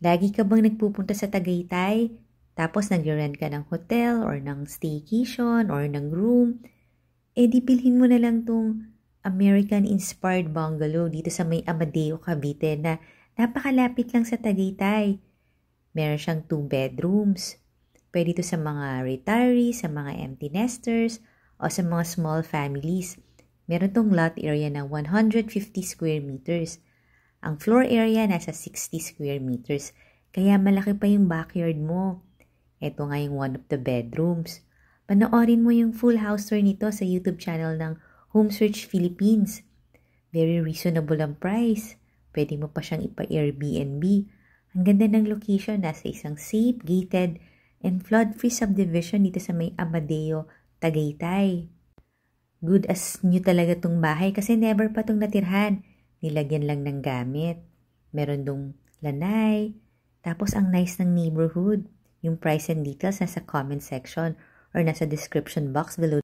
Lagi ka bang nagpupunta sa Tagaytay? Tapos nag-rent ka ng hotel or ng staycation or ng room? Di bilhin mo na lang tong American-inspired bungalow dito sa may Amadeo, Cavite na napakalapit lang sa Tagaytay. Meron siyang 2 bedrooms. Pwede ito sa mga retirees, sa mga empty nesters, o sa mga small families. Meron tong lot area na 150 square meters. Ang floor area nasa 60 square meters. Kaya malaki pa yung backyard mo. Ito nga yung one of the bedrooms. Panoorin mo yung full house tour nito sa YouTube channel ng Home Search Philippines. Very reasonable ang price. Pwede mo pa siyang ipa-Airbnb. Ang ganda ng location, nasa isang safe, gated, and flood-free subdivision dito sa may Amadeo, Tagaytay. Good as new talaga tong bahay kasi never pa tong natirhan. Nilagyan lang ng gamit. Meron dong lanay. Tapos ang nice ng neighborhood. Yung price and details nasa comment section or nasa description box below